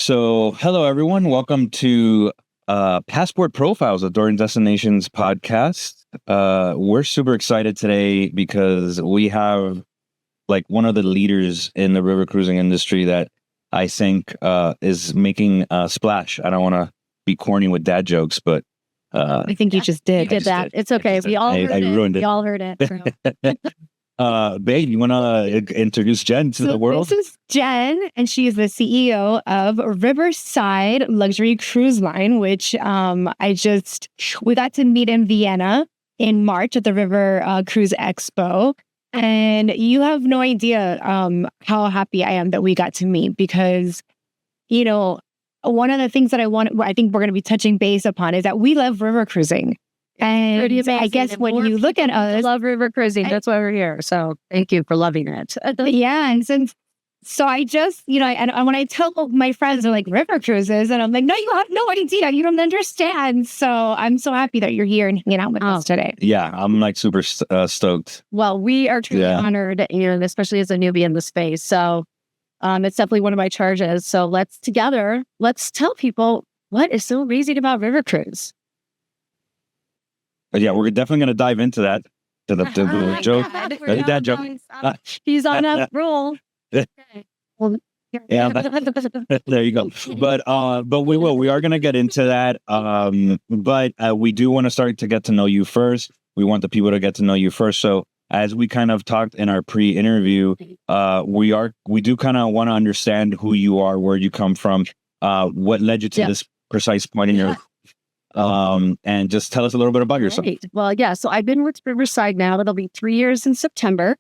So, hello everyone. Welcome to Passport Profiles, a Door Destinations podcast. We're super excited today because we have like one of the leaders in the river cruising industry that I think is making a splash. I don't want to be corny with dad jokes, but I think you just did. You did that. It's okay. We all heard I it. ruined it. We all heard it. Babe, you want to introduce Jen to the world? This is Jen, and she is the CEO of Riverside Luxury Cruise Line, which we got to meet in Vienna in March at the River Cruise Expo. And you have no idea how happy I am that we got to meet because, one of the things that I think we're going to be touching base upon is that we love river cruising. And I guess when you look at us, love river cruising. That's why we're here. So thank you for loving it. Yeah. And so I just, and when I tell my friends, they're like, river cruises. And I'm like, no, you have no idea. You don't understand. So I'm so happy that you're here and hanging out with us today. Yeah, I'm like super stoked. Well, we are truly honored, especially as a newbie in the space. So it's definitely one of my charges. So let's tell people what is so amazing about river cruise. Yeah, we're definitely going to dive into that. To the joke. That joke. He's on a roll. Okay. Well, yeah, there you go. But we will. We are going to get into that. But we do want to start to get to know you first. We want the people to get to know you first. So as we kind of talked in our pre-interview, we do kind of want to understand who you are, where you come from, what led you to this precise point in your and just tell us a little bit about yourself. Right. Well, yeah. So I've been with Riverside now. It'll be 3 years in September.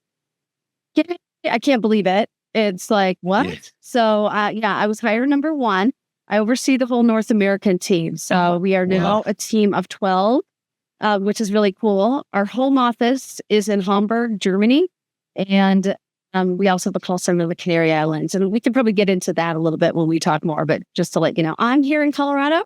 I can't believe it. It's like, what? Yeah. So, I was hire number one. I oversee the whole North American team. So we are now a team of 12, which is really cool. Our home office is in Hamburg, Germany. And we also have a call center in the Canary Islands. And we can probably get into that a little bit when we talk more. But just to let you know, I'm here in Colorado.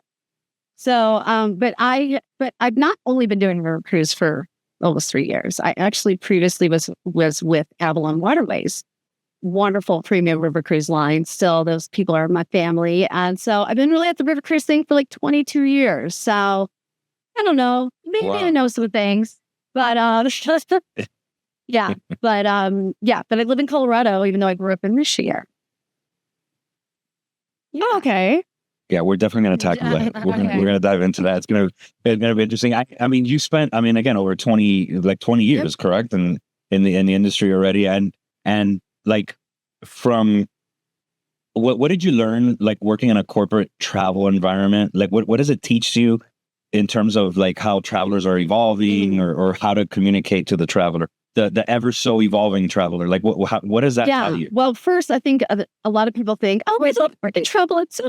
So, but I've not only been doing river cruise for almost 3 years. I actually previously was with Avalon Waterways, wonderful premium river cruise line. Still, those people are my family. And so I've been really at the river cruise thing for like 22 years. So I don't know, maybe I know some things, but, but I live in Colorado, even though I grew up in Michigan. Yeah. Oh, okay. Yeah, we're definitely going to tackle that. We're going to dive into that. It's going to be interesting. I mean, you spent, again, over 20 years, correct? And in the industry already. And like from what did you learn, like working in a corporate travel environment? Like what does it teach you in terms of like how travelers are evolving or how to communicate to the traveler? The ever so evolving traveler, like what does that tell you? Well, first, I think a lot of people think, oh, it's freaking travel. It's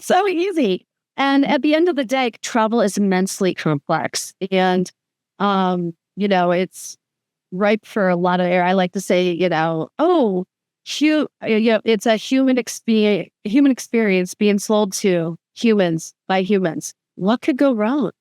so easy. And at the end of the day, travel is immensely complex. And, it's ripe for a lot of air. I like to say, it's a human experience being sold to humans by humans. What could go wrong?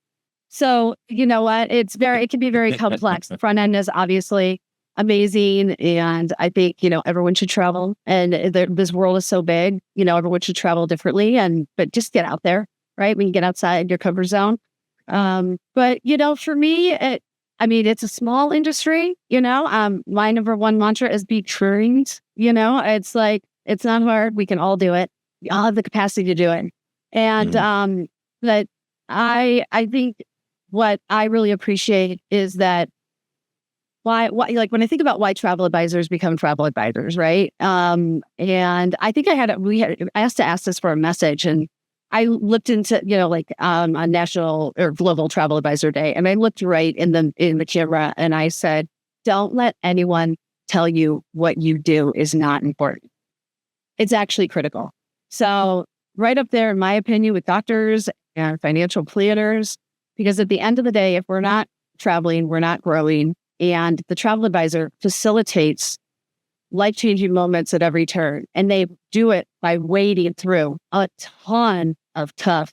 So, you know what? It can be very complex. The front end is obviously amazing. And I think, everyone should travel. And this world is so big, everyone should travel differently. But just get out there, right? When you get outside your comfort zone. But, for me, it's a small industry, my number one mantra is be curious. It's like, it's not hard. We can all do it. We all have the capacity to do it. And, but I think, what I really appreciate is that why like when I think about why travel advisors become travel advisors, right? And I think I asked to ask this for a message, and I looked into a national or global travel advisor day, and I looked right in the camera, and I said, "Don't let anyone tell you what you do is not important. It's actually critical." So right up there, in my opinion, with doctors and financial planners. Because at the end of the day, if we're not traveling, we're not growing. And the travel advisor facilitates life-changing moments at every turn. And they do it by wading through a ton of tough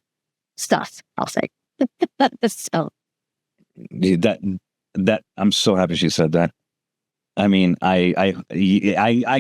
stuff, I'll say. So that I'm so happy she said that. I mean, I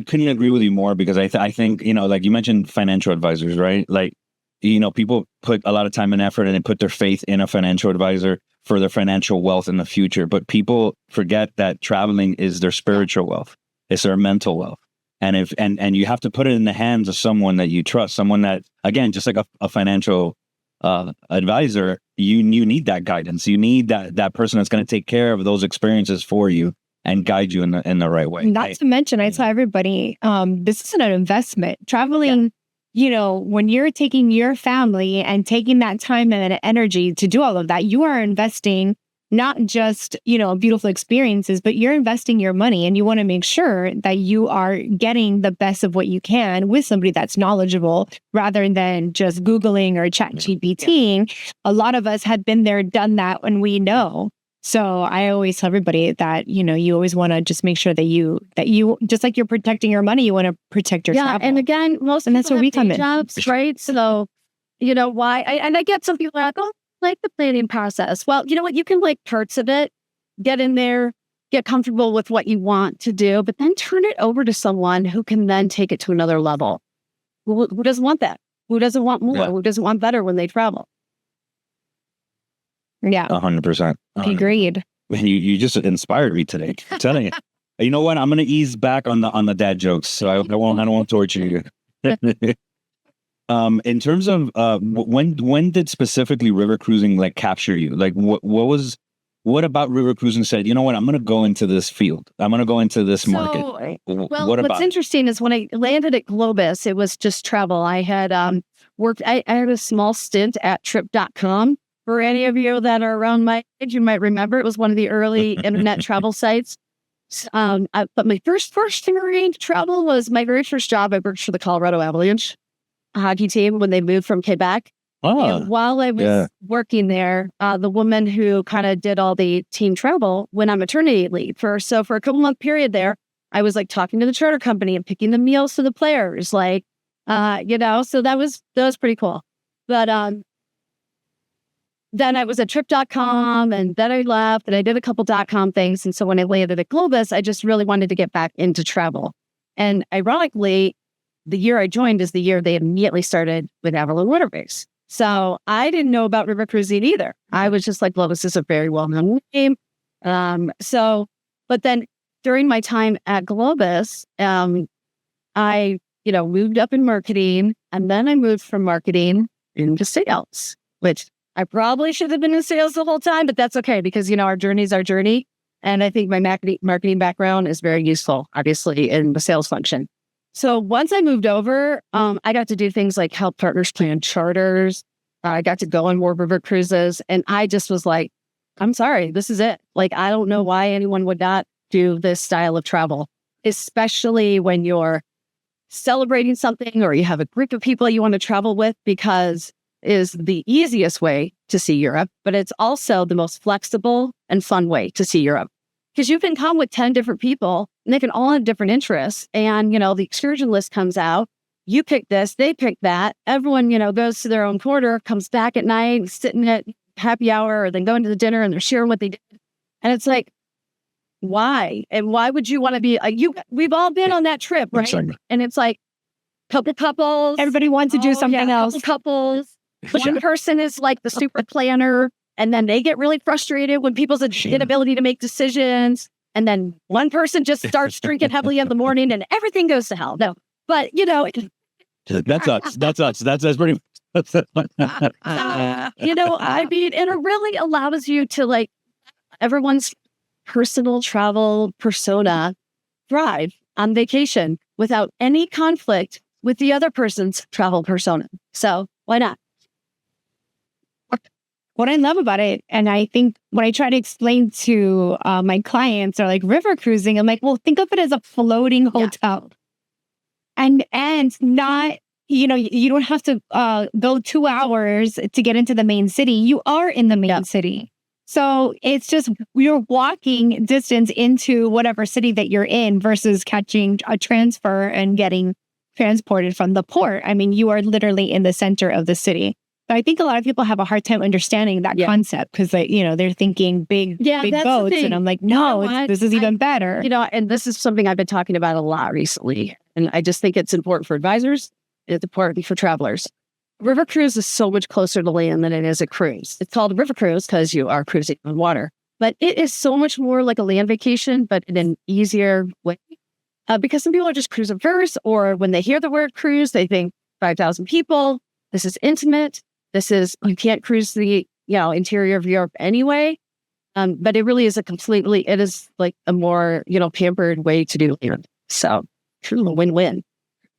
couldn't agree with you more because I think, like you mentioned financial advisors, right? Like, people put a lot of time and effort and they put their faith in a financial advisor for their financial wealth in the future. But people forget that traveling is their spiritual wealth. It's their mental wealth. And and you have to put it in the hands of someone that you trust, someone that, again, just like a financial advisor, you need that guidance. You need that person that's going to take care of those experiences for you and guide you in the right way. Not to mention, I tell everybody, this isn't an investment. Traveling, when you're taking your family and taking that time and energy to do all of that, you are investing not just, beautiful experiences, but you're investing your money, and you want to make sure that you are getting the best of what you can with somebody that's knowledgeable rather than just Googling or chat GPTing. A lot of us have been there, done that when we know. So I always tell everybody that, you always want to just make sure that you just like you're protecting your money, you want to protect your travel. And again, and that's where we come in, jobs, right? So, why? I get some people like, oh, like the planning process. Well, you know what? You can like parts of it, get in there, get comfortable with what you want to do, but then turn it over to someone who can then take it to another level. Who doesn't want that? Who doesn't want more? Yeah. Who doesn't want better when they travel? Yeah. 100%. Agreed. Man, you just inspired me today. I'm telling you. You know what? I'm going to ease back on the dad jokes, so I don't want to torture you. In terms of when did specifically river cruising like capture you? Like what about river cruising said, you know what, I'm going to go into this field. I'm going to go into this market. Well, what's interesting is when I landed at Globus, it was just travel. I had worked, I had a small stint at trip.com. For any of you that are around my age, you might remember it was one of the early internet travel sites. But my first foray into travel was my very first job. I worked for the Colorado Avalanche hockey team when they moved from Quebec. And while I was working there, the woman who kind of did all the team travel went on maternity leave. For a couple month period there, I was like talking to the charter company and picking the meals for the players, so that was pretty cool. But then I was at trip.com, and then I left and I did a couple .com things. And so when I landed at Globus, I just really wanted to get back into travel. And ironically, the year I joined is the year they immediately started with Avalon Waterways. So I didn't know about river cruising either. I was just like, Globus is a very well-known name. But then during my time at Globus, I, moved up in marketing, and then I moved from marketing into sales, which I probably should have been in sales the whole time, but that's okay because, our journey is our journey. And I think my marketing background is very useful, obviously, in the sales function. So once I moved over, I got to do things like help partners plan charters. I got to go on more river cruises. And I just was like, I'm sorry, this is it. Like, I don't know why anyone would not do this style of travel, especially when you're celebrating something or you have a group of people you want to travel with, because is the easiest way to see Europe, but it's also the most flexible and fun way to see Europe. Because you can come with 10 different people and they can all have different interests. And, the excursion list comes out. You pick this, they pick that. Everyone, goes to their own quarter, comes back at night, sitting at happy hour, or then going to the dinner and they're sharing what they did. And it's like, why? And why would you want to be we've all been on that trip, right? Exactly. And it's like couple couples. Everybody wants to do something else. Couples. One person is like the super planner, and then they get really frustrated when people's inability to make decisions. And then one person just starts drinking heavily in the morning and everything goes to hell. No, but that's us. That's pretty much. And it really allows you to everyone's personal travel persona thrive on vacation without any conflict with the other person's travel persona. So why not? What I love about it, and I think when I try to explain to my clients or like river cruising, I'm like, well, think of it as a floating hotel. And not, you don't have to go 2 hours to get into the main city. You are in the main city. So it's just, you're walking distance into whatever city that you're in versus catching a transfer and getting transported from the port. I mean, you are literally in the center of the city. I think a lot of people have a hard time understanding that concept because they're thinking big boats, and I'm like, no, this is even better. And this is something I've been talking about a lot recently, and I just think it's important for advisors. It's important for travelers. River cruise is so much closer to land than it is a cruise. It's called a river cruise because you are cruising on water, but it is so much more like a land vacation, but in an easier way. Because some people are just cruise averse, or when they hear the word cruise, they think 5,000 people. This is intimate. You can't cruise the interior of Europe anyway. But it really is it is like a more pampered way to do land. So truly a win-win.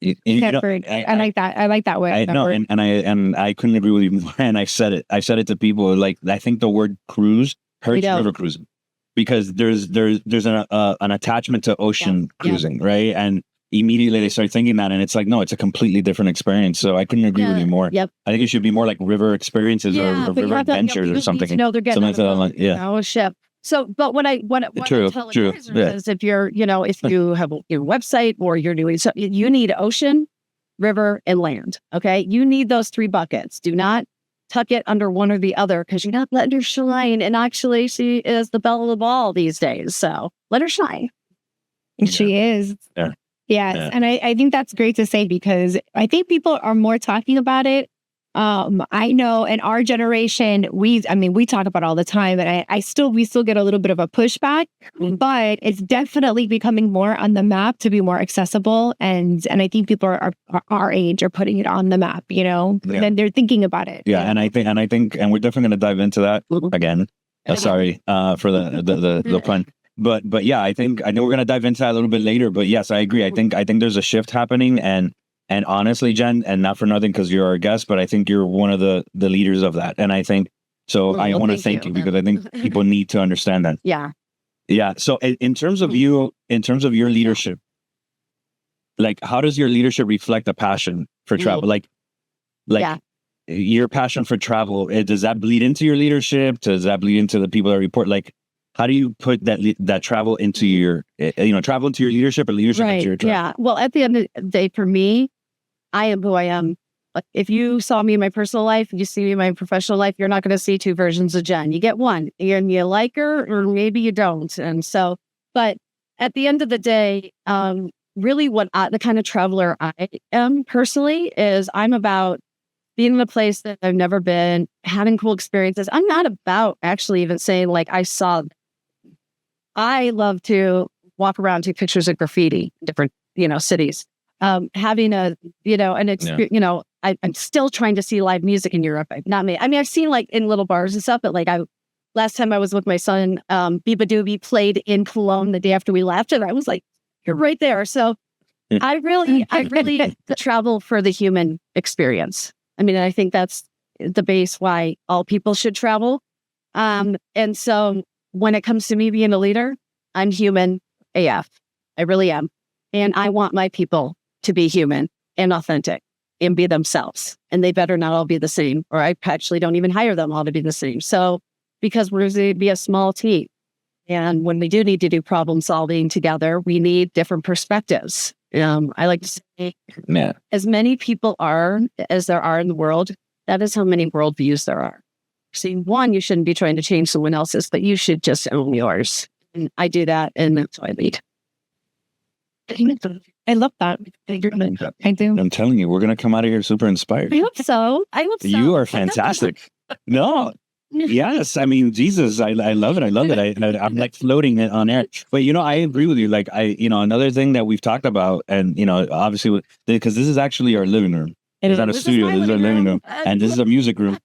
I like that. I like that way. I know, and I couldn't agree with you more. And I said it to people. Like, I think the word cruise hurts river cruising because there's an attachment to ocean cruising, right? And immediately they start thinking that, and it's like, no, it's a completely different experience. So I couldn't agree with you more. Yep. I think it should be more like river experiences or river adventures or something. No, they're getting a ship. So, but what I tell advisors is if if you have your website or you're doing something, you need ocean, river, and land. Okay. You need those 3 buckets. Do not tuck it under one or the other because you're not letting her shine. And actually she is the belle of the ball these days. So let her shine. She is. Yeah. Yes. Yeah. And I think that's great to say because I think people are more talking about it. I know in our generation, we talk about it all the time, and we still get a little bit of a pushback, but it's definitely becoming more on the map to be more accessible. And I think people are our age are putting it on the map, and they're thinking about it. Yeah. And I think, and we're definitely going to dive into that again. Sorry, for the pun. But yeah, I know we're going to dive into that a little bit later, but yes, I agree. I think there's a shift happening, and honestly, Jen, and not for nothing because you're our guest, but I think you're one of the leaders of that. And I think, I want to thank you because I think people need to understand that. Yeah. Yeah. So in terms of your leadership, like, how does your leadership reflect a passion for travel? Like your passion for travel, does that bleed into your leadership? Does that bleed into the people that report? Like, how do you put that travel into your, travel into your leadership or leadership into your travel? Yeah. Well, at the end of the day, for me, I am who I am. Like, if you saw me in my personal life, you see me in my professional life, you're not going to see 2 versions of Jen. You get one, and you like her, or maybe you don't. And so, but at the end of the day, really the kind of traveler I am personally is I'm about being in a place that I've never been, having cool experiences. I'm not about actually even saying like I saw. I love to walk around, take pictures of graffiti in different, cities. Having an experience, I'm still trying to see live music in Europe. I've seen like in little bars and stuff, but like last time I was with my son, Biba Doobie played in Cologne the day after we left, and I was like, you're right there. So I really travel for the human experience. I think that's the base why all people should travel. And so when it comes to me being a leader, I'm human AF. I really am. And I want my people to be human and authentic and be themselves. And they better not all be the same, or I actually don't even hire them all to be the same. So, because we're going to be a small team. And when we do need to do problem solving together, we need different perspectives. I like to say, as many people as there are in the world, that is how many worldviews there are. See, one, you shouldn't be trying to change someone else's, but you should just own yours. And I do that, and that's how I lead. I love that. I do. I'm telling you, we're going to come out of here super inspired. I hope so. You are fantastic. No. Yes. Jesus, I love it. I love it. I'm like floating it on air. But, I agree with you. Like, another thing that we've talked about, and, obviously, because this is actually our living room. It's not a studio. This is our living room. And this is a music room.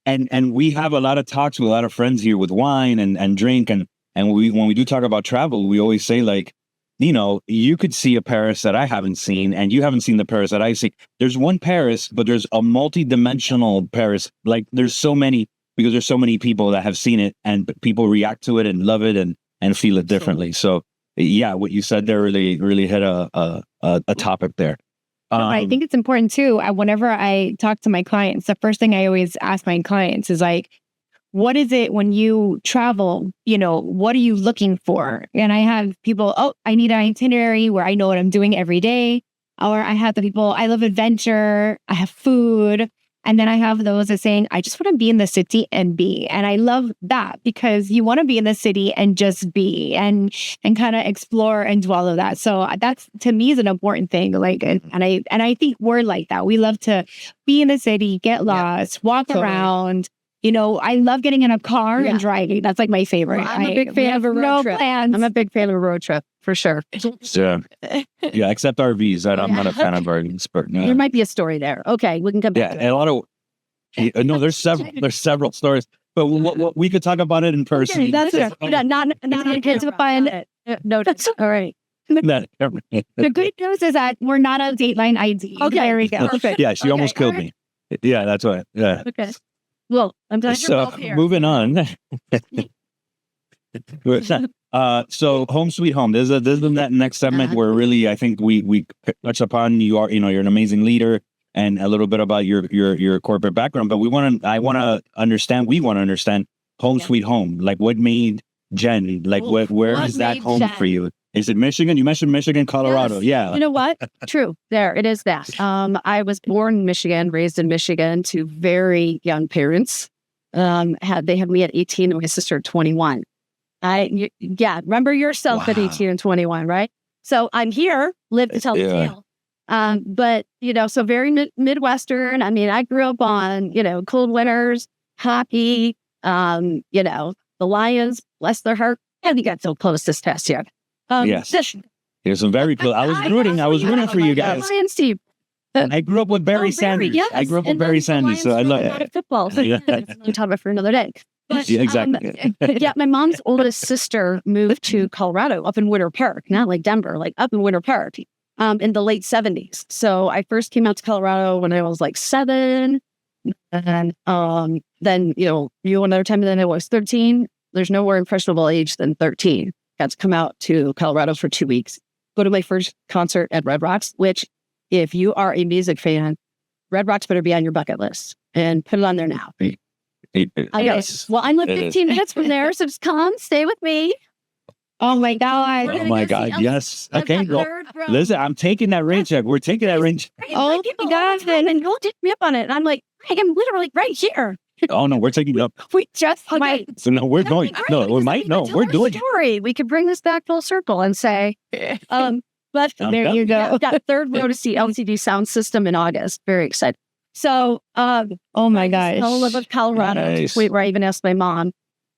and we have a lot of talks with a lot of friends here with wine and drink. And when we do talk about travel, we always say, like, you could see a Paris that I haven't seen, and you haven't seen the Paris that I see. There's one Paris, but there's a multi-dimensional Paris. Like, there's so many, because there's so many people that have seen it, and people react to it and love it and feel it differently. So yeah, what you said there really hit a topic there. I think it's important too. Whenever I talk to my clients, the first thing I always ask my clients is like, what is it when you travel? What are you looking for? And I have people, I need an itinerary where I know what I'm doing every day. Or I have the people, I love adventure, I have food. And then I have those that saying, I just want to be in the city and be. And I love that because you want to be in the city and just be and kind of explore and do all of that. So that's, to me, is an important thing. Like, and I think we're like that. We love to be in the city, get lost, walk around. You know, I love getting in a car and driving. That's like my favorite. Well, I'm a big fan of a road trip. Plans. I'm a big fan of a road trip for sure. Yeah, except RVs. I'm not a fan of RVs, but there might be a story there. Okay, we can come back. Yeah, and a lot of no. There's several stories, but we could talk about it in person. Okay, that's it. Not intensifying it. No, that's all right. The good news is that we're not on Dateline ID. Okay, there we go. Perfect. Yeah, she almost killed me. Yeah, that's right. Yeah. Okay. Well, I'm done. So moving on. So home sweet home. There's that next segment where really I think we touch upon you're an amazing leader and a little bit about your corporate background. But we want to understand home sweet home. Like what made Jen? Like where is that home for you? Is it Michigan? You mentioned Michigan, Colorado. Yes. Yeah. You know what? True. There, it is that. I was born in Michigan, raised in Michigan to very young parents. They had me at 18 and my sister at 21. Remember yourself at 18 and 21, right? So I'm here, live to tell the tale. But, so very Midwestern. I mean, I grew up on, cold winters, hockey, the Lions, bless their heart. And we got so close this past year. Yes. There's some very cool. I was rooting for you guys. Lions team. I grew up with Barry Sanders. Yes. I grew up with Barry Sanders, so I love it. Football. So we'll talk about for another day. But, yeah, exactly. My mom's oldest sister moved to Colorado, up in Winter Park, not like Denver, like up in Winter Park, in the late 70s. So I first came out to Colorado when I was like 7, and then another time, and then I was 13. There's no more impressionable age than 13. Got to come out to Colorado for 2 weeks, go to my first concert at Red Rocks, which if you are a music fan, Red Rocks better be on your bucket list and put it on there now. I know. Well, I'm like 15 minutes from there, so just come, stay with me. Oh my God. Oh my God. Yes. Okay. Well, listen, I'm taking that rain check. We're taking that rain check. Oh my God. And you'll take me up on it. And I'm like, I am literally right here. Oh no, we're taking it up. We just might. So no, we're going. No, we might. No, we're doing it. We could bring this back full circle and say, but there you go. Got third row to see LCD sound system in August. Very excited. So, oh my gosh. I live in Colorado. Nice. Wait, where I even asked my mom,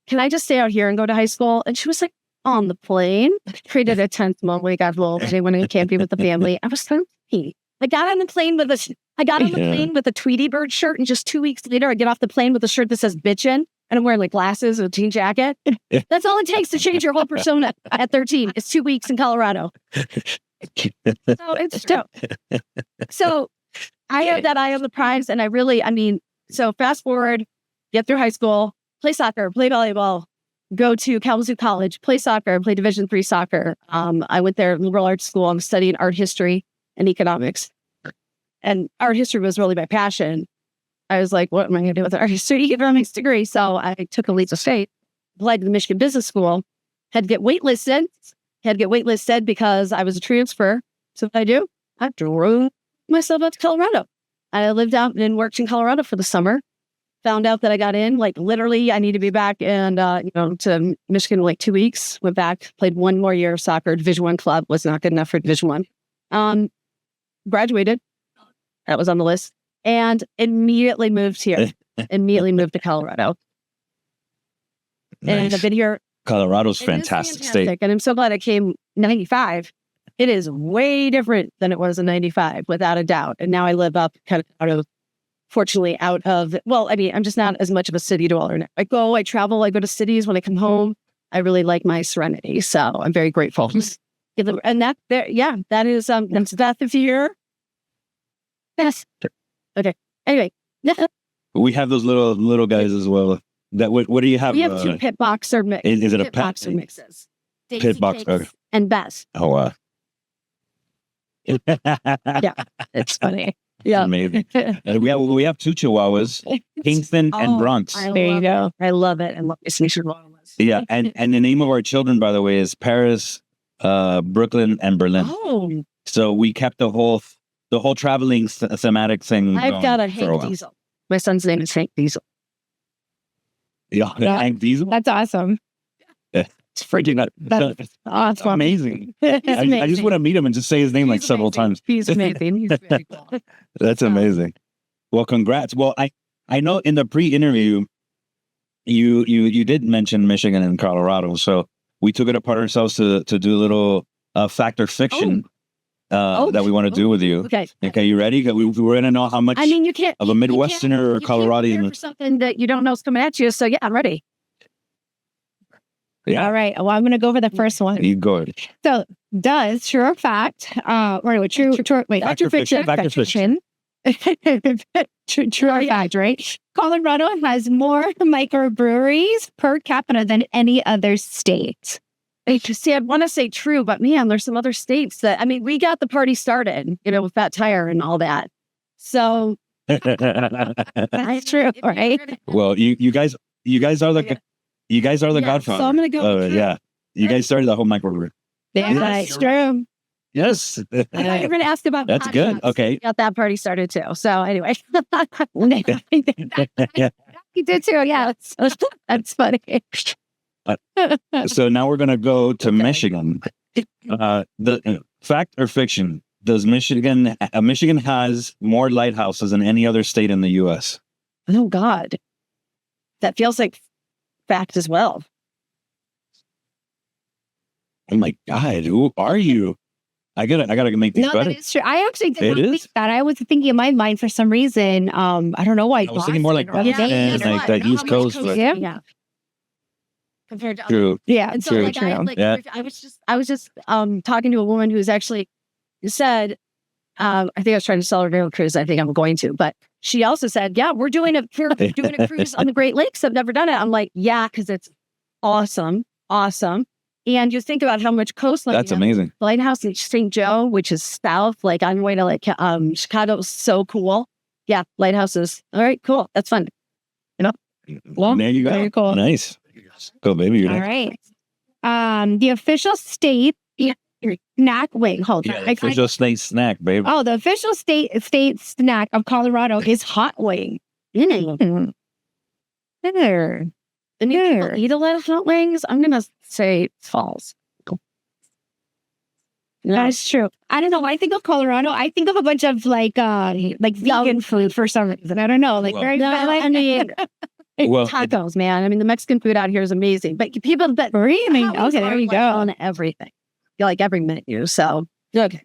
can I just stay out here and go to high school? And she was like, on the plane. Created a tense moment. We got little. They went to camping with the family. I was so happy. I got on the plane with a Tweety Bird shirt, and just 2 weeks later, I get off the plane with a shirt that says "bitchin'," and I'm wearing like glasses and a jean jacket. That's all it takes to change your whole persona at 13. It's 2 weeks in Colorado. So it's dope. So I have that eye on the prize, and so fast forward, get through high school, play soccer, play volleyball, go to Kalamazoo College, play soccer, play Division III soccer. I went there, liberal arts school. I'm studying art history and economics. And art history was really my passion. I was like, what am I going to do with an art history economics degree? So I took a leap of faith, applied to the Michigan Business School, had to get waitlisted because I was a transfer. So what did I do? I drove myself out to Colorado. I lived out and worked in Colorado for the summer. Found out that I got in, like literally I need to be back and, to Michigan in like 2 weeks. Went back, played one more year of soccer. Division I club was not good enough for Division I. Graduated. That was on the list. And immediately moved here. Immediately moved to Colorado. Nice. And I've been here. Colorado's fantastic state. And I'm so glad I came 95. It is way different than it was in 95, without a doubt. And now I live up kind of I'm just not as much of a city dweller now. I travel, I go to cities when I come home. I really like my serenity. So I'm very grateful. And that is, that's the fear. Yes. Okay. Anyway. We have those little guys as well. What do you have? We have 2 pit boxer mixes. Is it a pit boxer mixes? Pit boxer and Bess. Oh wow. Yeah, it's funny. Yeah, amazing. We have 2 Chihuahuas, Kingston and Bronx. There you go. I love it. I love it. Yeah, and the name of our children, by the way, is Paris, Brooklyn, and Berlin. Oh, So we kept the whole traveling thematic thing. I've got a for Hank while. Diesel. My son's name is Hank Diesel. Yeah, Hank Diesel. That's awesome. It's freaking That's awesome. amazing. He's I amazing. just want to meet him and just say his name like He's several amazing. times. He's amazing. He's very cool. That's amazing. Well, congrats. Well, I know in the pre-interview you did mention Michigan and Colorado, so we took it upon ourselves to do a little fact or fiction that we want to do with you. Okay. Okay, you ready? We're going to know how much I mean, you can't of a Midwesterner or Coloradian. for something that you don't know is coming at you. So yeah, I'm ready. Yeah, All right. Well, I'm going to go for the first one. you go. So, does true or fact? True. Wait, Fact or fiction? Fact or fiction? True or fact? Right. Colorado has more microbreweries per capita than any other state. See, I'd want to say true, but man, there's some other states that, I mean, we got the party started, with Fat Tire and all that. So That's true, right? Well, you guys are the Godfathers. So I'm going to go. True. Yeah, you guys started the whole microbrewery. That's true. Yes, I thought you were going to ask about that's hot good. dogs. Okay. We got that party started too. So anyway. You did too. Yeah, that's funny. So now we're gonna go to Michigan. The fact or fiction? Does Michigan has more lighthouses than any other state in the U.S.? Oh God, that feels like fact as well. Oh my God, who are you? I gotta make these No, better. that is true. I actually did not It think is? that. I was thinking in my mind for some reason. I don't know why. I was thinking more like Boston or Boston, Vegas. like the East Coast, but Yeah. Compared to true. Yeah, And so, True. like, true. Yeah. I was just talking to a woman who's actually said, I think I was trying to sell her Rail Cruise. I think I'm going to, but she also said, yeah, we're doing a cruise on the Great Lakes. I've never done it. I'm like, yeah, because it's awesome. And you think about how much coastline. That's you have. amazing. Lighthouse in St. Joe, which is south, like on the way to Chicago, is so cool. Yeah, lighthouses. All right, cool. That's fun. Well, There you go. very cool. Nice. Go, baby. You're All next. right. The official state snack. Wait, hold on. Yeah, official state snack, baby. The official state snack of Colorado is hot wing. There. And you people eat a lot of hot wings? I'm gonna say false. That's true. I don't know. I think of Colorado. I think of a bunch of like vegan food for some reason. I don't know. Like Well- very. No, I mean, Well, tacos, man. I mean, the Mexican food out here is amazing. But people that Really? tacos Okay, there are, you like, go. on everything, like every menu. So okay,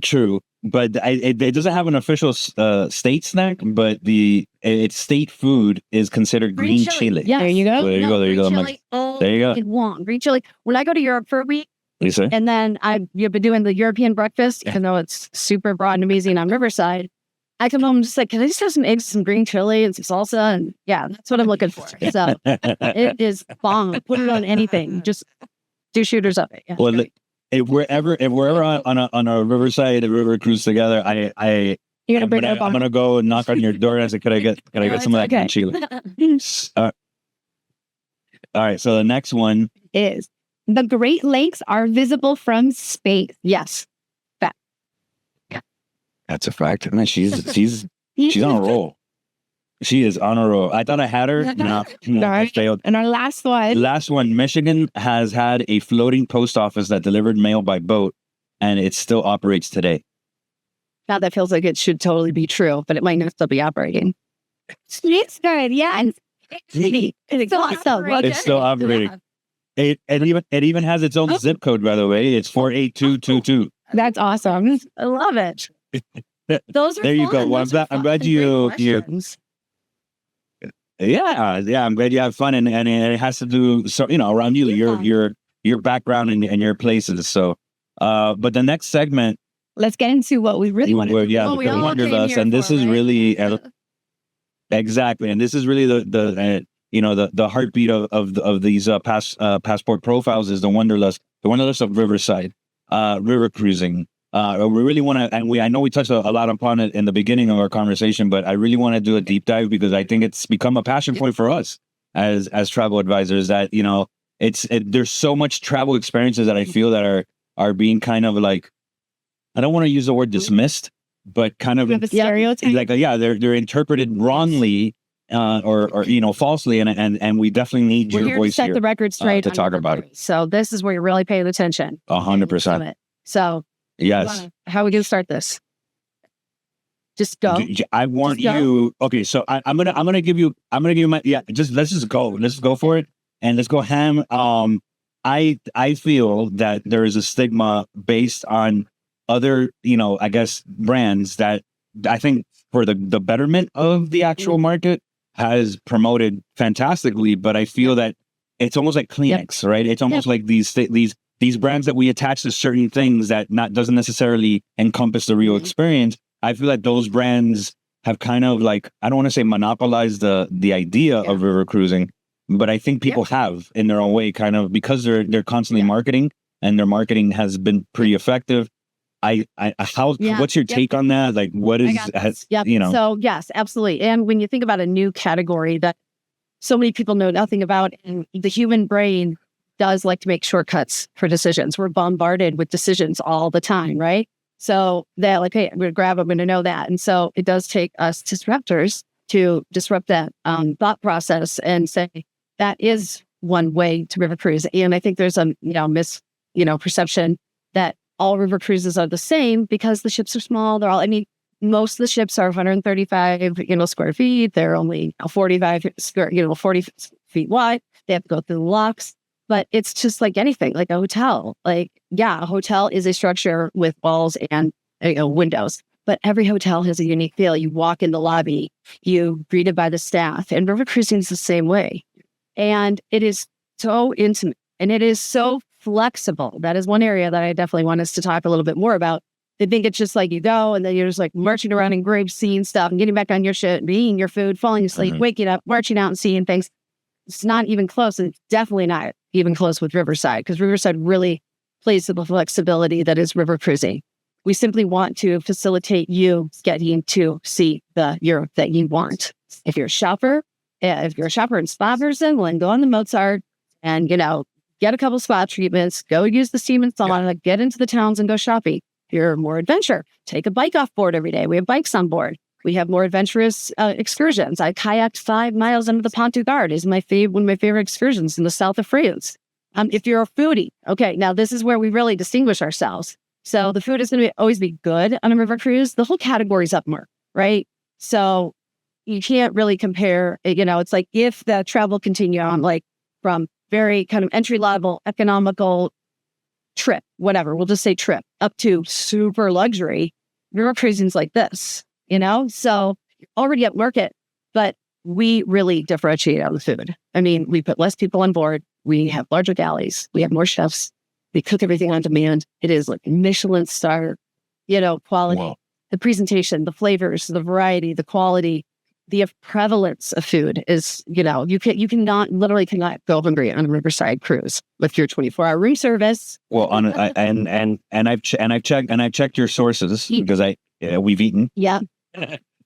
true, but it doesn't have an official state snack. But its state food is considered green chili. Yes. There you go. So there you go. There you go. Green I'm chili all There you go. day long. Green chili. When I go to Europe for a week, What do you say? and then you've been doing the European breakfast, even though it's super broad and amazing on Riverside. I come home and just like, can I just have some eggs, some green chili, and some salsa? And yeah, that's what I'm looking for. So it is bomb. Put it on anything. Just do shooters of it. Yeah, Well, if we're ever on a Riverside river cruise together, You're gonna bring it up I'm on. gonna go and knock on your door and say, could I get some of that green Okay. chili? All right. So the next one. Is the Great Lakes are visible from space? Yes. That's a fact. Man, she's on a roll. She is on a roll. I thought I had her. No, I failed. And our last one. Last one. Michigan has had a floating post office that delivered mail by boat, and it still operates today. Now that feels like it should totally be true, but it might not still be operating. It's good. Yeah. It's awesome. It's still operating. It even has its own zip code, by the way. It's 48222. That's awesome. I love it. Those are There you go. fun. Well, Those are I'm fun. glad Great you questions. Yeah, I'm glad you have fun, and it has to do around you, your background and your places. So, but the next segment, Let's get into what we really want to do. yeah, What we the all came Wanderlust, here and this for, is right? really exactly, and this is really the heartbeat of these passport profiles is the Wanderlust of Riverside, river cruising. We really want to, and I know we touched a lot upon it in the beginning of our conversation, but I really want to do a deep dive because I think it's become a passion point for us as travel advisors. That there's so much travel experiences that I feel that are being kind of like I don't want to use the word dismissed, but kind of The stereotype. like they're interpreted wrongly or falsely, and we definitely need We're your here voice to set here the record straight to on talk about it. So this is where you're really paying attention. 100%. So Yes. how are we gonna start this? Just go. I want you. Okay, so I'm gonna give you my let's go for it, and let's go ham. I feel that there is a stigma based on other, I guess, brands that I think for the betterment of the actual market has promoted fantastically, but I feel that it's almost like Kleenex, right? It's almost like these brands that we attach to certain things that doesn't necessarily encompass the real experience. I feel like those brands have kind of like, I don't want to say monopolized the idea of river cruising, but I think people have in their own way, kind of, because they're constantly marketing, and their marketing has been pretty effective. What's your take on that? Like, what is, So yes, absolutely. And when you think about a new category that so many people know nothing about, and the human brain does like to make shortcuts for decisions. We're bombarded with decisions all the time, right? So that like, hey, I'm going to know that. And so it does take us disruptors to disrupt that thought process and say that is one way to river cruise. And I think there's a perception that all river cruises are the same because the ships are small. Most of the ships are 135, square feet. They're only 45 40 feet wide. They have to go through the locks. But it's just like anything, like a hotel. Like, a hotel is a structure with walls and windows. But every hotel has a unique feel. You walk in the lobby, you greeted by the staff, and river cruising is the same way. And it is so intimate, and it is so flexible. That is one area that I definitely want us to talk a little bit more about. They think it's just like you go, and then you're just like marching around in graves, seeing stuff, and getting back on your shit, eating your food, falling asleep, waking up, marching out and seeing things. It's not even close. It's definitely not even close with Riverside, because Riverside really plays to the flexibility that is river cruising. We simply want to facilitate you getting to see the Europe that you want. If you're a shopper and spa person, well, then go on the Mozart and, get a couple spa treatments, go use the steam and sauna, get into the towns and go shopping. If you're more adventure, take a bike off board every day. We have bikes on board. We have more adventurous excursions. I kayaked 5 miles under the Pont du Gard. Is one of my favorite excursions in the south of France. If you're a foodie, okay, now this is where we really distinguish ourselves. So the food is going to always be good on a river cruise. The whole category's up more, right? So you can't really compare. It's like if the travel continuum, like from very kind of entry level, economical trip, whatever, we'll just say trip, up to super luxury, river cruising's like this. So already up market, but we really differentiate on the food. I mean, we put less people on board. We have larger galleys. We have more chefs. We cook everything on demand. It is like Michelin star, quality. Wow. The presentation, the flavors, the variety, the quality, the prevalence of food is, you cannot go hungry on a Riverside cruise with your 24-hour room service. Well, I've checked your sources because we've eaten. Yeah.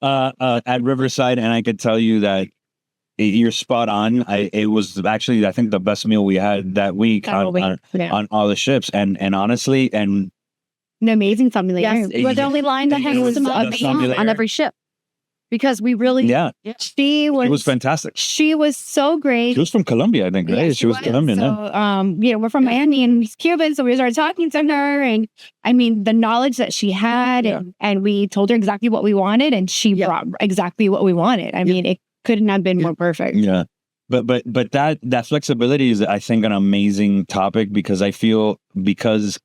At Riverside, and I could tell you that you're spot on. It was actually, I think, the best meal we had that week on all the ships, and honestly, and an amazing formula. We're the only line that has on every ship, because we really, she was fantastic. She was so great. She was from Colombia, I think, right? Yeah, she was Colombian. So, we're from Miami, and he's Cuban, so we started talking to her, and I mean, the knowledge that she had, and we told her exactly what we wanted, and she brought exactly what we wanted. I mean, it couldn't have been more perfect. Yeah, but that flexibility is, I think, an amazing topic, because I feel, because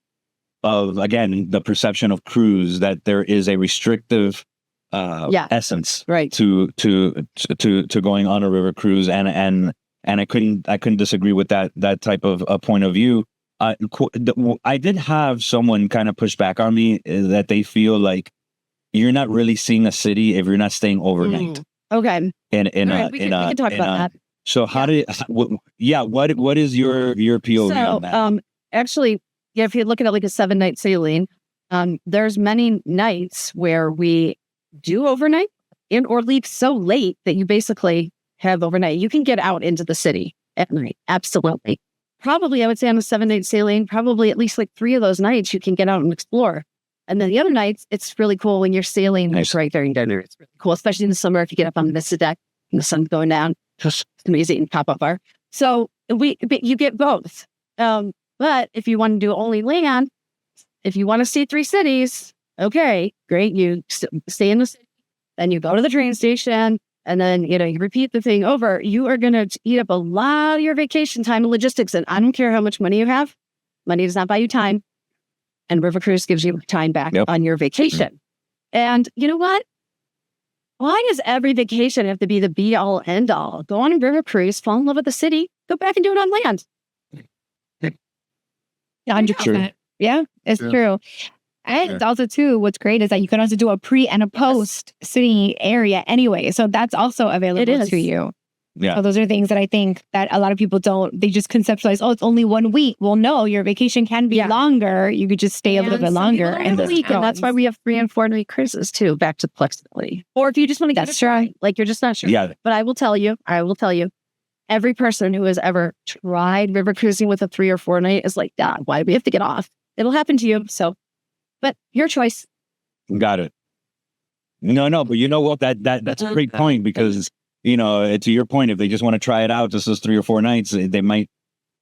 of, again, the perception of cruise, that there is a restrictive essence, right, to going on a river cruise, and I couldn't disagree with that type of a point of view. I did have someone kind of push back on me, that they feel like you're not really seeing a city if you're not staying overnight. Okay. We can talk about that. So what is your POV on that? Actually, if you look at it like a 7-night sailing, there's many nights where we do overnight or leave so late that you basically have overnight. You can get out into the city at night. Absolutely. Probably, I would say on a 7-night sailing, probably at least like 3 of those nights you can get out and explore. And then the other nights, it's really cool when you're sailing. Nice. It's right there in dinner. It's really cool, especially in the summer if you get up on the Vista deck and the sun's going down. It's amazing pop-up bar. So you get both. But if you want to do only land, if you want to see 3 cities, okay, great. You stay in the city, then you go to the train station, and then, you repeat the thing over. You are going to eat up a lot of your vacation time and logistics. And I don't care how much money you have. Money does not buy you time. And River Cruise gives you time back on your vacation. And you know what? Why does every vacation have to be the be all end all? Go on a river cruise, fall in love with the city, go back and do it on land. 100%. Yeah, it's true. And also too, what's great is that you can also do a pre and a post city area anyway. So that's also available to you. Yeah. So those are things that I think that a lot of people don't, they just conceptualize, oh, it's only 1 week. Well, no, your vacation can be longer. You could just stay a little bit longer. And that's why we have 3 and 4 night cruises too, back to flexibility. Or if you just want to get a try, like you're just not sure. Yeah. But I will tell you, every person who has ever tried river cruising with a 3 or 4 night is like, why do we have to get off? It'll happen to you. So, but your choice. Got it. No, but you know what? That's a great point because, to your point, if they just want to try it out, just those 3 or 4 nights, they might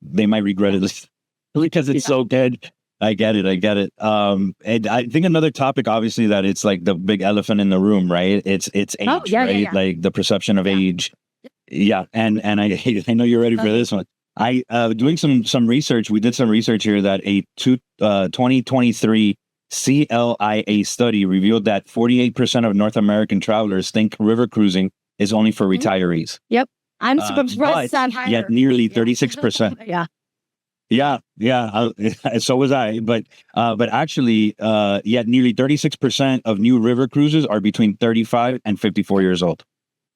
regret it because it's so good. I get it. And I think another topic, obviously, that it's like the big elephant in the room, right? It's age, right? Yeah. Like the perception of age. Yeah. And I know you're ready for this one. I doing some research. We did some research here that a 2023 CLIA study revealed that 48% of North American travelers think river cruising is only for retirees. Yep. I'm surprised that higher. Yet nearly 36%. Yeah. So was I. But actually, yet nearly 36% of new river cruises are between 35 and 54 years old.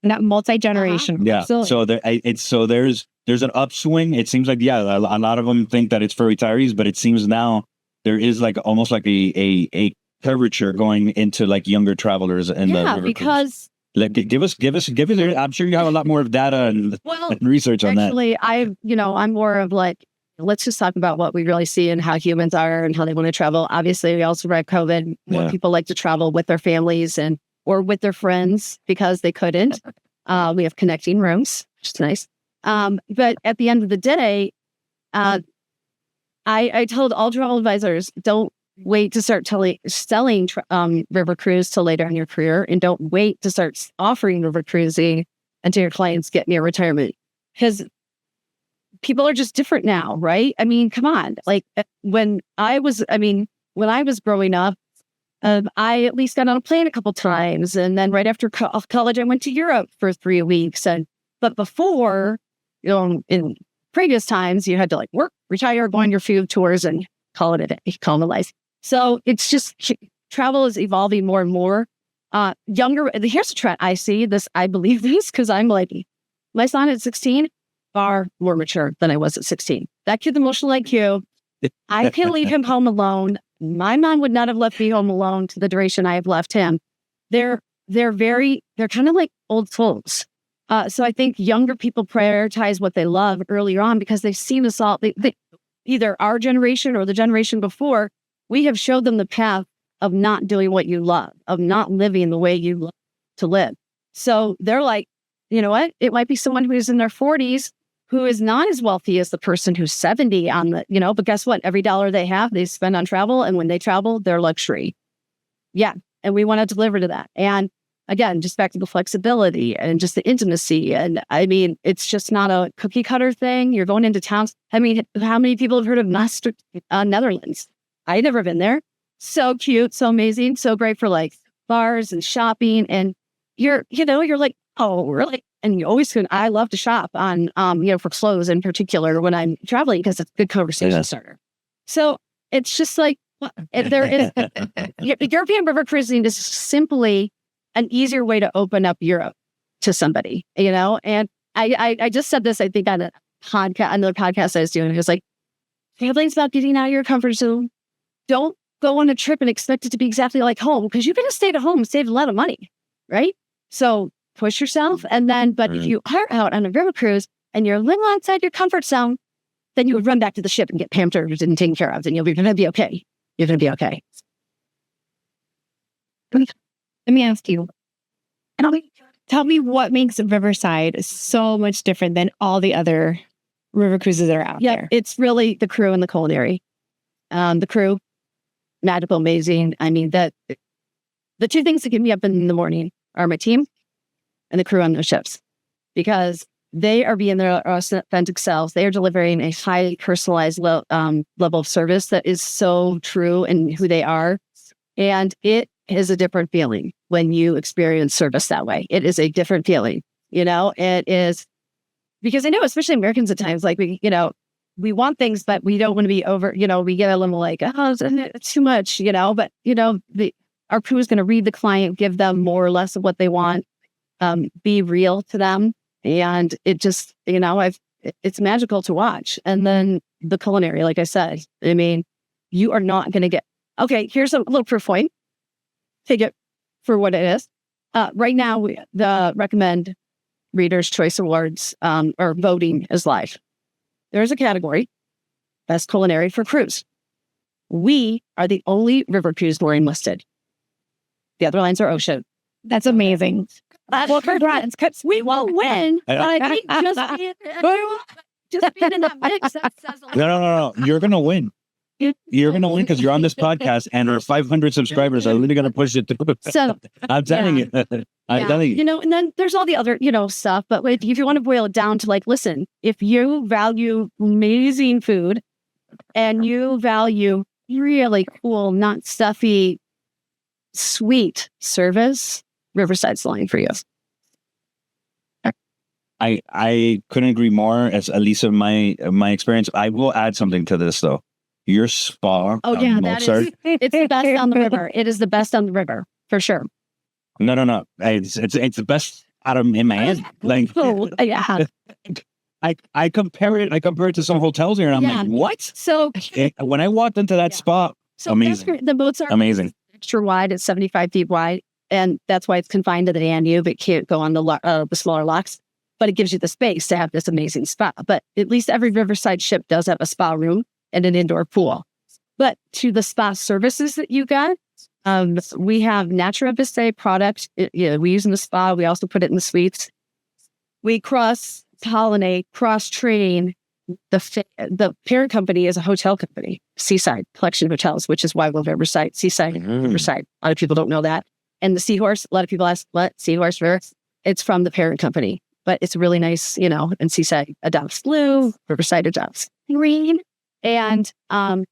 Not multi-generational. Yeah. Absolutely. So there's an upswing. It seems like, a lot of them think that it's for retirees, but it seems now there is like almost like a curvature going into like younger travelers and the river because cruise. Like, give us. I'm sure you have a lot more of data and research on that. Actually, I'm more of like, let's just talk about what we really see and how humans are and how they want to travel. Obviously, we also read COVID. More people like to travel with their families or with their friends because they couldn't. We have connecting rooms, which is nice. But at the end of the day, I told all travel advisors, don't wait to start selling river cruise till later in your career, and don't wait to start offering river cruising until your clients get near retirement, because people are just different now, right? I mean, come on. Like when I was growing up, I at least got on a plane a couple times, and then right after college, I went to Europe for 3 weeks. But before, in previous times, you had to like work, retire, go on your few tours, and call it a day, call it a life. So it's just travel is evolving more and more. Younger. Here's a trend I see. I believe this because I'm like, my son at 16, far more mature than I was at 16. That kid's emotional IQ. I can leave him home alone. My mom would not have left me home alone to the duration I have left him. They're kind of like old souls. So I think younger people prioritize what they love earlier on because they've seen us all. Either our generation or the generation before, we have showed them the path of not doing what you love, of not living the way you love to live. So they're like, you know what? It might be someone who's in their 40s who is not as wealthy as the person who's 70 but guess what? Every dollar they have, they spend on travel. And when they travel, they're luxury. Yeah. And we want to deliver to that. And again, just back to the flexibility and just the intimacy. And I mean, it's just not a cookie cutter thing. You're going into towns. I mean, how many people have heard of Maastricht, Netherlands? I'd never been there. So cute, so amazing, so great for like bars and shopping. And you're like, oh, really? And you always can. I love to shop on, for clothes in particular when I'm traveling because it's a good conversation starter. So it's just like, there is European river cruising is simply an easier way to open up Europe to somebody, And I just said this, I think on another podcast I was doing. It was like, traveling's about getting out of your comfort zone. Don't go on a trip and expect it to be exactly like home because you're going to stay at home and save a lot of money, right? So push yourself. And then, but if you are out on a river cruise and you're a little outside your comfort zone, then you would run back to the ship and get pampered and taken care of, and you're going to be okay. You're going to be okay. Let me ask you, tell me what makes Riverside so much different than all the other river cruises that are out there. It's really the crew and the culinary. The crew, magical, amazing. I mean, the two things that get me up in the morning are my team and the crew on those ships, because they are being their authentic selves. They are delivering a highly personalized level of service that is so true in who they are. And it is a different feeling when you experience service that way. It is a different feeling, it is, because I know, especially Americans at times, like we want things, but we don't want to be over, we get a little like, oh, it's too much, but our crew is going to read the client, give them more or less of what they want, be real to them. And it just, it's magical to watch. And then the culinary, like I said, I mean, you are not going to get, okay, here's a little proof point. Take it for what it is. Right now, the Recommend Readers' Choice Awards or voting is live. There's a category, Best Culinary for Cruise. We are the only river cruise line listed. The other lines are ocean. That's amazing. Well, congrats, because we won't win. But I think just being in that mix, that says a lot. No. You're going to win. You're going to win because you're on this podcast and our 500 subscribers are really going to push it through. So, I'm telling you. I'm telling you. And then there's all the other, stuff. But if you want to boil it down to like, listen, if you value amazing food and you value really cool, not stuffy, sweet service, Riverside's the line for you. I couldn't agree more. As at least in my experience, I will add something to this though. Your spa. Oh yeah, it's the best on the river. It is the best on the river for sure. No. It's the best out of in my head. Like, yeah. I compare it to some hotels here, and I'm like, what? So when I walked into that spa, amazing. The boats are amazing. Extra wide. It's 75 feet wide, and that's why it's confined to the Danube. It can't go on the smaller locks, but it gives you the space to have this amazing spa. But at least every Riverside ship does have a spa room and an indoor pool. But to the spa services that you got, we have Natura Vista product. We use in the spa. We also put it in the suites. We cross-pollinate, cross-train. The parent company is a hotel company, Seaside Collection Hotels, which is why we love Riverside. Seaside, Riverside. A lot of people don't know that. And the Seahorse, a lot of people ask, what? Seahorse River? It's from the parent company. But it's really nice, and Seaside adopts blue, Riverside adopts green. And but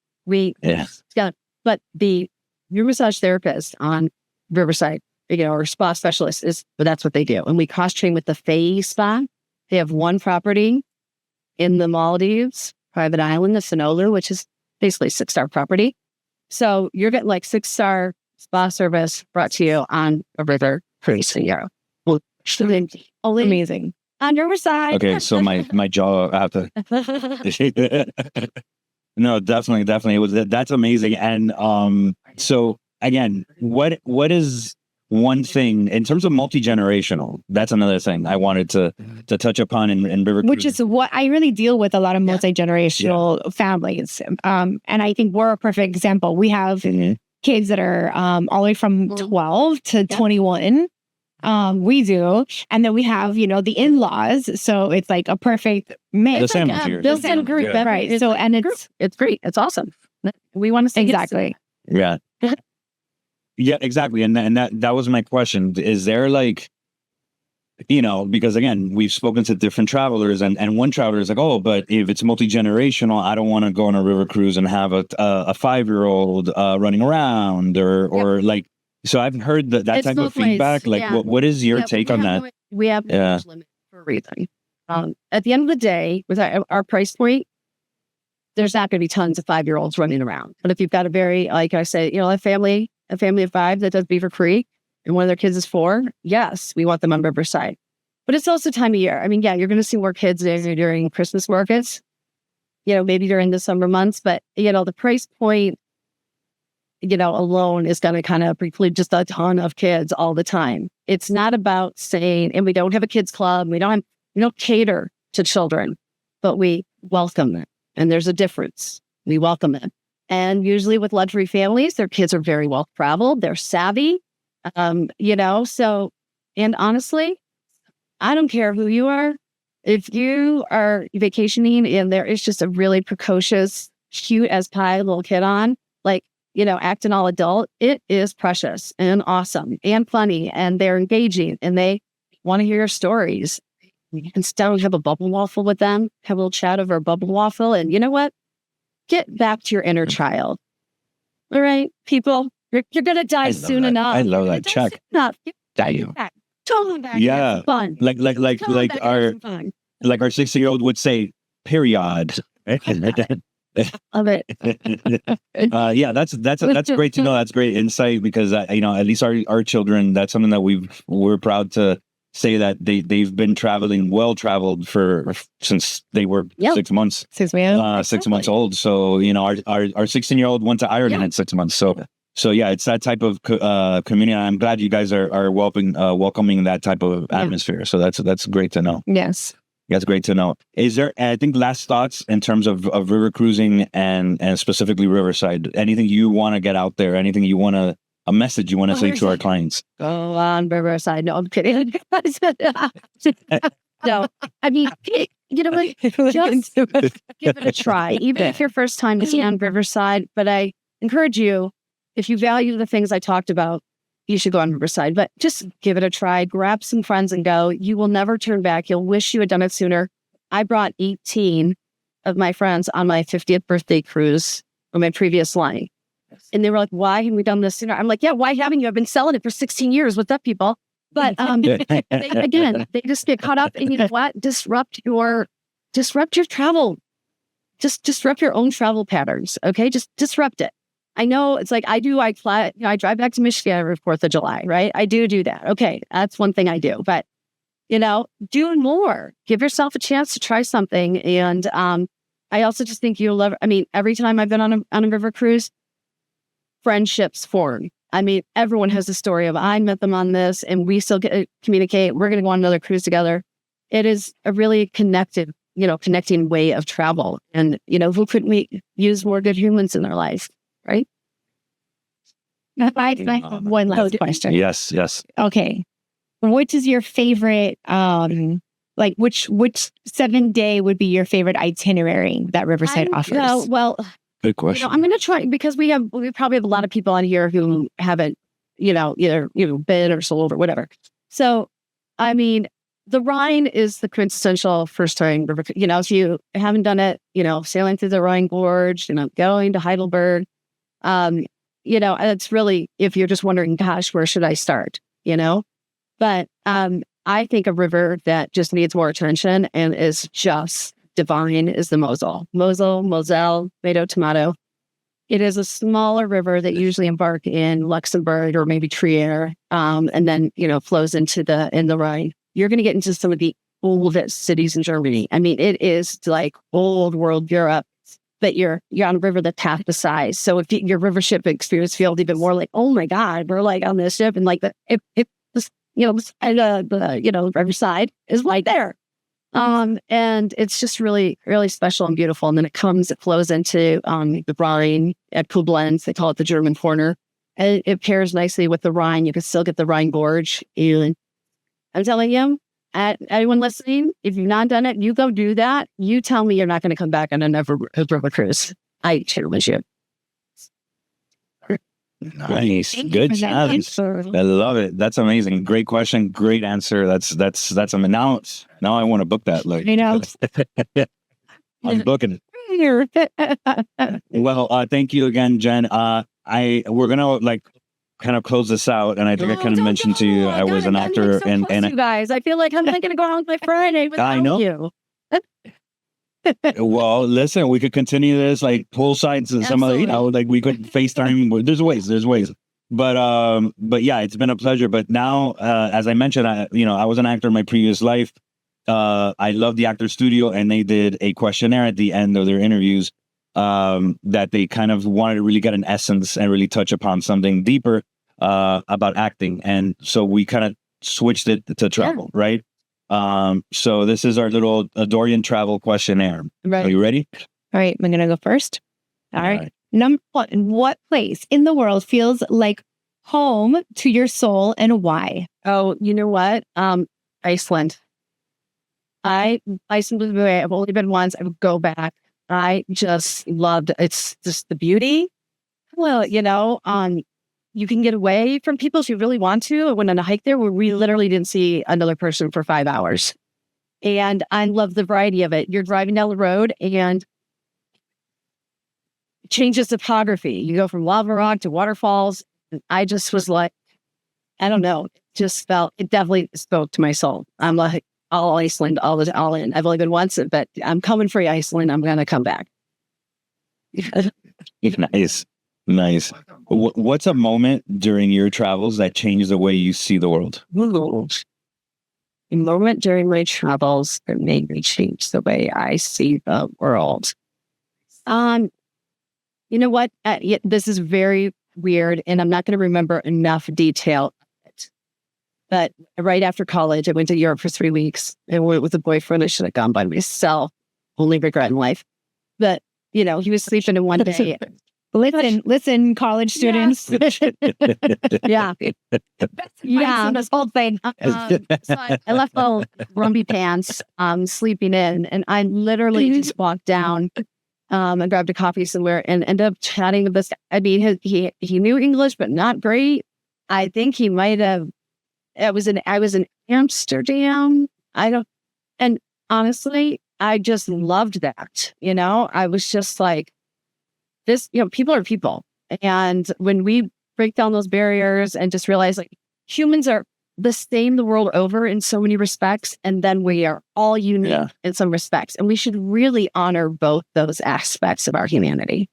the massage therapist on Riverside, or spa specialist that's what they do. And we cross-train with the Faye Spa. They have one property in the Maldives, private island, the Sonolu, which is basically 6-star property. So you're getting like 6-star spa service brought to you on a river cruise in Europe. Amazing. On Riverside. Okay, so my jaw, I have to. No, definitely. That's amazing. And so again, what is one thing in terms of multi-generational? That's another thing I wanted to touch upon in River Cruise. Which is what I really deal with a lot of multi-generational families. And I think we're a perfect example. We have kids that are all the way from 12 to 21. We do. And then we have, the in-laws. So it's like a perfect mix. The sandwich here. Built-in group. Yeah. Right. So, and it's great. It's awesome. We want to see exactly. Yeah. Yeah, exactly. And that was my question. Is there like, because again, we've spoken to different travelers and one traveler is like, oh, but if it's multi-generational, I don't want to go on a river cruise and have a 5-year-old running around or like, so I've heard that type of feedback. Like, what is your take on that? We have no age limit for a reason. At the end of the day, with our price point, there's not going to be tons of 5-year-olds running around. But if you've got a very, like I said, a family of 5 that does Beaver Creek and one of their kids is 4, yes, we want them on Riverside. But it's also time of year. I mean, you're going to see more kids there during Christmas markets, maybe during the summer months. But, the price point, alone is going to kind of preclude just a ton of kids all the time. It's not about saying, and we don't have a kids club. We don't cater to children, but we welcome them. And there's a difference. We welcome them. And usually with luxury families, their kids are very well traveled. They're savvy. So, and honestly, I don't care who you are. If you are vacationing and there is just a really precocious, cute as pie little kid on, like, acting all adult, it is precious and awesome and funny, and they're engaging and they want to hear your stories. Instead, we have a bubble waffle with them, have a little chat over a bubble waffle. And you know what? Get back to your inner child. All right, people, you're going to die soon enough. I love that. Check. Damn. Totally back. Yeah. Fun. Like our 60-year-old would say, period. Love it. Yeah, that's great to know. That's great insight because at least our children, that's something that we're proud to say that they've been well traveled since they were 6 months. 6 months. 6 months old. So our 16-year-old went to Ireland at 6 months. So yeah, it's that type of community. I'm glad you guys are welcoming that type of atmosphere. So that's great to know. Yes. That's great to know. Is there, I think, last thoughts in terms of river cruising and specifically Riverside? Anything you want to get out there? Anything a message you want to say to our clients? Go on Riverside. No, I'm kidding. No, I mean, just give it a try. Even if your first time is on Riverside, but I encourage you, if you value the things I talked about, you should go on Riverside, but just give it a try. Grab some friends and go. You will never turn back. You'll wish you had done it sooner. I brought 18 of my friends on my 50th birthday cruise on my previous line. And they were like, why haven't we done this sooner? I'm like, yeah, why haven't you? I've been selling it for 16 years. What's up, people? But they just get caught up and you know what? Disrupt your travel. Just disrupt your own travel patterns. Okay. Just disrupt it. I know it's like I drive back to Michigan every 4th of July, right? I do that. Okay. That's one thing I do, but do more, give yourself a chance to try something. And, I also just think you'll love, every time I've been on a river cruise, friendships form. Everyone has a story of I met them on this and we still communicate. We're going to go on another cruise together. It is a really connecting way of travel. And, who couldn't we use more good humans in their life? Right? I have one last question. Yes. Okay. Which is your favorite, which 7-day would be your favorite itinerary that Riverside offers? Good question. I'm going to try because we probably have a lot of people on here who haven't, either been or sold or whatever. So, the Rhine is the quintessential first time river. If you haven't done it, sailing through the Rhine Gorge, going to Heidelberg, it's really, if you're just wondering, gosh, where should I start? But I think a river that just needs more attention and is just divine is the Mosel, tomato. It is a smaller river that usually embark in Luxembourg or maybe Trier, and then flows into the Rhine. You're going to get into some of the oldest cities in Germany. It is like old world Europe. But you're on a river that's half the size. So if your river ship experience feels even more like, oh my God, we're like on this ship, and like the Riverside is right there. And it's just really, really special and beautiful. And then it flows into the Rhine at Koblenz. They call it the German corner. And it pairs nicely with the Rhine. You can still get the Rhine Gorge. And I'm telling you, anyone listening, if you've not done it, you go do that. You tell me you're not going to come back on another river cruise. I challenge you. Nice. Good job. I love it. That's amazing. Great question. Great answer. That's now I want to book that. Like, I know. I'm booking it. Well, thank you again, Jen. We're gonna kind of close this out, and I think I kind of mentioned to you I was an actor, and you guys, I feel like I'm not going to go out with my Friday without I know. you. Well, listen, we could continue this like poolsides and some other, we could FaceTime. There's ways. But yeah, it's been a pleasure. But now, as I mentioned, I was an actor in my previous life. I love the Actor Studio, and they did a questionnaire at the end of their interviews that they kind of wanted to really get an essence and really touch upon something deeper about acting. And so we kind of switched it to travel, right? So this is our little Dorian travel questionnaire. Right. Are you ready? All right. I'm going to go first. All right. Number 1, what place in the world feels like home to your soul and why? Oh, you know what? Iceland. Iceland was where I've only been once. I would go back. I just loved it. It's just the beauty. Well, you can get away from people if you really want to. I went on a hike there where we literally didn't see another person for 5 hours. And I love the variety of it. You're driving down the road and it changes topography. You go from lava rock to waterfalls. And I just was like, I don't know, it definitely spoke to my soul. I'm like, all Iceland, all in. I've only been once, but I'm coming for you, Iceland. I'm going to come back. Nice. What's a moment during your travels that changed the way you see the world? A moment during my travels that made me change the way I see the world. You know what? This is very weird, and I'm not going to remember enough detail. But right after college, I went to Europe for 3 weeks and went with a boyfriend. I should have gone by myself. Only regret in life. But, he was sleeping in one day. Listen, college students. Yeah. This whole thing. So I left all grumpy pants, sleeping in, and I literally just walked down and grabbed a coffee somewhere and ended up chatting with this. I mean, he knew English, but not great. I think he might have. I was in Amsterdam. And honestly, I just loved that. I was just like, this, people are people. And when we break down those barriers and just realize like humans are the same the world over in so many respects, and then we are all unique in some respects. And we should really honor both those aspects of our humanity.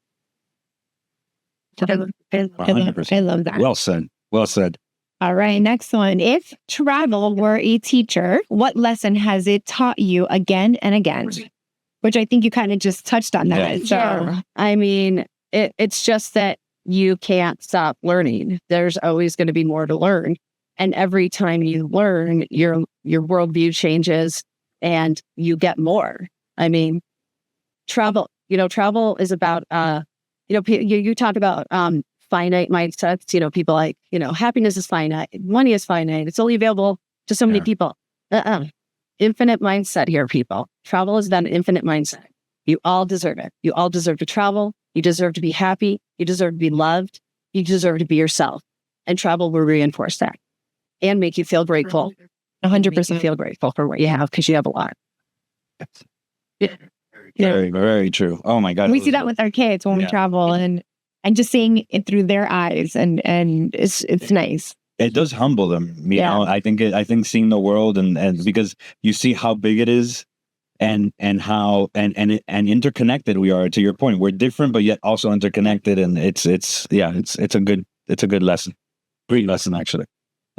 100%. I love that. Well said. All right, next one. If travel were a teacher, what lesson has it taught you again and again? Which I think you kind of just touched on that. Yeah. So, I mean, it's just that you can't stop learning. There's always going to be more to learn. And every time you learn, your worldview changes and you get more. I mean, travel is about, you talk about finite mindsets, people like, happiness is finite, money is finite, it's only available to so many people. Infinite mindset here, people. Travel is that infinite mindset. You all deserve it. You all deserve to travel. You deserve to be happy. You deserve to be loved. You deserve to be yourself. And travel will reinforce that and make you feel grateful. 100% feel grateful for what you have, because you have a lot. Very, very true. Oh my God. We see that with our kids when we travel and just seeing it through their eyes, and it's nice. It does humble them. You know, I think seeing the world and because you see how big it is and how and interconnected we are. To your point, we're different but yet also interconnected, and it's a good lesson. Great lesson, actually.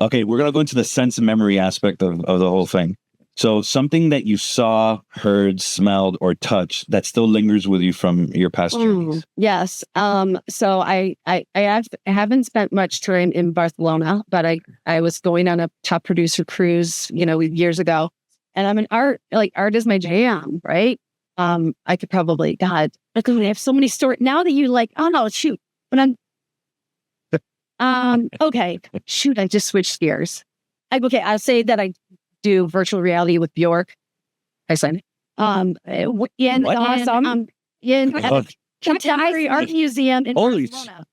Okay, we're gonna go into the sense and memory aspect of the whole thing. So something that you saw, heard, smelled, or touched that still lingers with you from your past journeys. Yes. So I haven't spent much time in Barcelona, but I was going on a top producer cruise, years ago. And I'm an art is my jam, right? I could probably, I have so many stories now that you like, oh no, shoot. But okay, shoot, I just switched gears. I'll say that I do virtual reality with Bjork. Iceland. Contemporary Art Museum in Barcelona.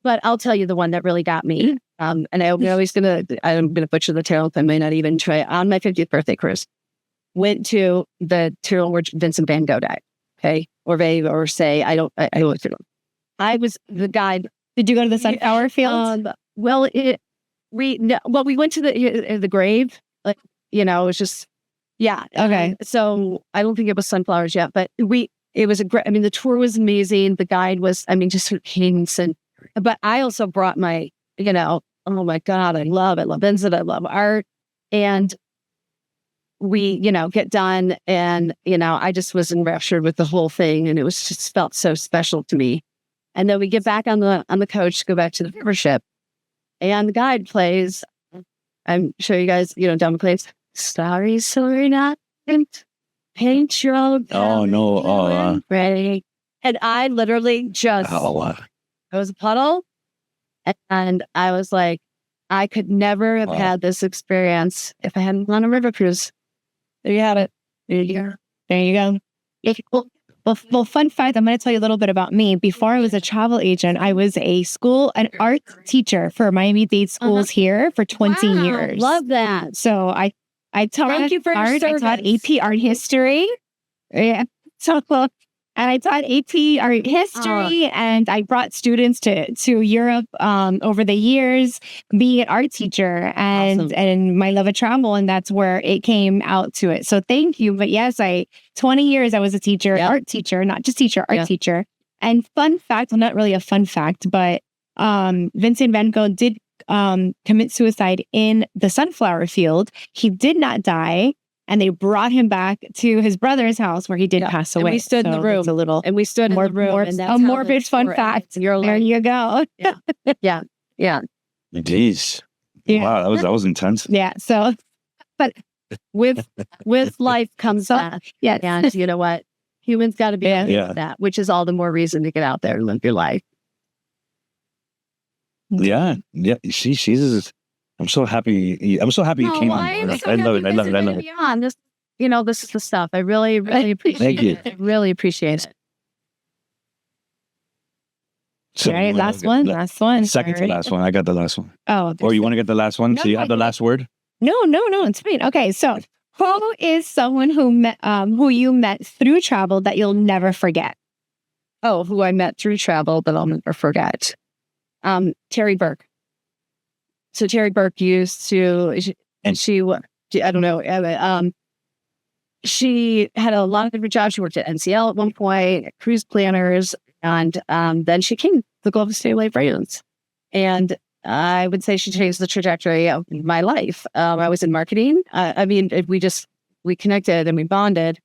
But I'll tell you the one that really got me. And I'm gonna butcher the tale. I may not even try. On my 50th birthday cruise, went to the Tyrrell where Vincent Van Gogh died. Okay, or say I looked at him. I was the guide. Did you go to the Sunflower Field? We went to the grave. It was just, okay. So I don't think it was sunflowers yet, but it was the tour was amazing. The guide was, just her cadence. But I also brought my, oh my God, I love Vincent. I love art. And we, get done and, I just was enraptured with the whole thing. And it was just felt so special to me. And then we get back on the coach, go back to the river ship, and the guide plays. I'm sure you guys, down the place. Sorry, not paint your own. Oh no! Ready. And I literally just. Oh, I was a puddle, And I was like, I could never have Wow. had this experience if I hadn't gone on a river cruise. There you have it. There you go. There you go. Well, fun fact, I'm going to tell you a little bit about me. Before I was a travel agent, I was an art teacher for Miami-Dade schools here for 20 Wow, years. Love that. So I taught Thank you for your art. I taught service. AP art history. Yeah. So, and I taught AP art history, and I brought students to Europe over the years, being an art teacher Awesome. and my love of travel, and that's where it came out to it. So thank you. But yes, 20 years I was a teacher, Yep. art teacher, not just teacher, art Yeah. teacher. And fun fact, well, not really a fun fact, but Vincent van Gogh did commit suicide in the sunflower field. He did not die. And they brought him back to his brother's house where he did pass away. And we stood in the room. It's a little And we stood in the room. And that's a how morbid the fun story fact. ends. You're There like, you go. yeah. Jeez. Yeah. Wow, that was intense. Yeah. So, With life comes death. yeah. And you know what? Humans got to be okay Yeah. with that, which is all the more reason to get out there and live your life. Yeah. She's. I'm so happy. I'm so happy you came on. I love it. I love it. On. This is the stuff. I really, really appreciate Thank you. it. I really appreciate it. So, All right. Last one. Second to last one. I got the last one. Oh, Or you want to get the last one? No, So you no, have the last word? no. It's fine. Okay. So, who is someone who you met through travel that you'll never forget? Oh, who I met through travel that I'll never forget. Terry Burke. So Terry Burke used to, I don't know. She had a lot of different jobs. She worked at NCL at one point, at Cruise Planners, and then she came to the Global State Brands. And I would say she changed the trajectory of my life. I was in marketing. We connected and we bonded.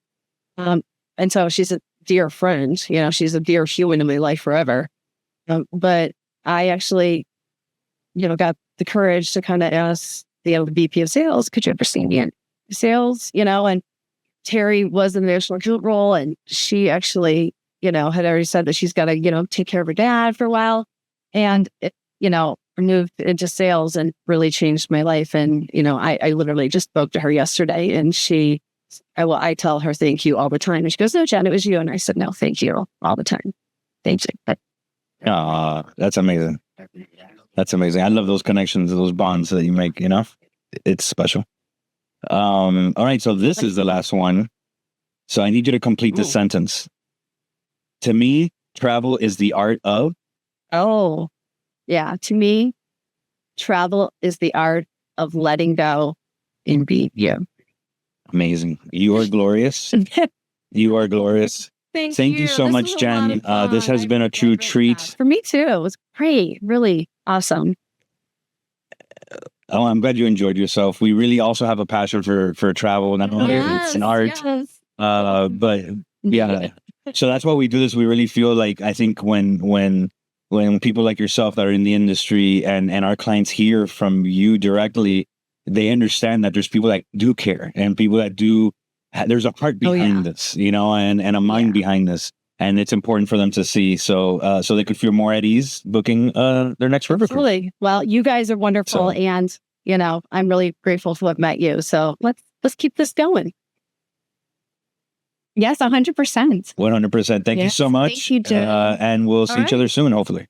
And so she's a dear friend. She's a dear human in my life forever. But I actually, got the courage to kind of ask the VP of sales, could you ever see me in sales? And Terry was in the national account role, and she actually, had already said that she's got to, take care of her dad for a while. And, moved into sales and really changed my life. And, I literally just spoke to her yesterday, and I tell her thank you all the time. And she goes, no, Jen, it was you. And I said, no, thank you all the time. Thank you. That's amazing. That's amazing. I love those connections, those bonds that you make, it's special. All right. So this is the last one. So I need you to complete the sentence. To me, travel is the art of. Oh, yeah. To me, travel is the art of letting go and be you. Amazing. You are glorious. You are glorious. Thank you so much, Jen. This has been a true treat. For me too. It was great. Really awesome. Oh, I'm glad you enjoyed yourself. We really also have a passion for travel. Not only it's an art, but yeah. So that's why we do this. We really feel like, I think when people like yourself that are in the industry and our clients hear from you directly, they understand that there's people that do care and people that do. There's a heart behind this, and a mind behind this, and it's important for them to see, so they could feel more at ease booking their next river cruise. Really, well, you guys are wonderful, and I'm really grateful to have met you. So let's keep this going. Yes, 100%. 100%. Thank you so much. Thank you, Jen. And we'll see each other soon, hopefully.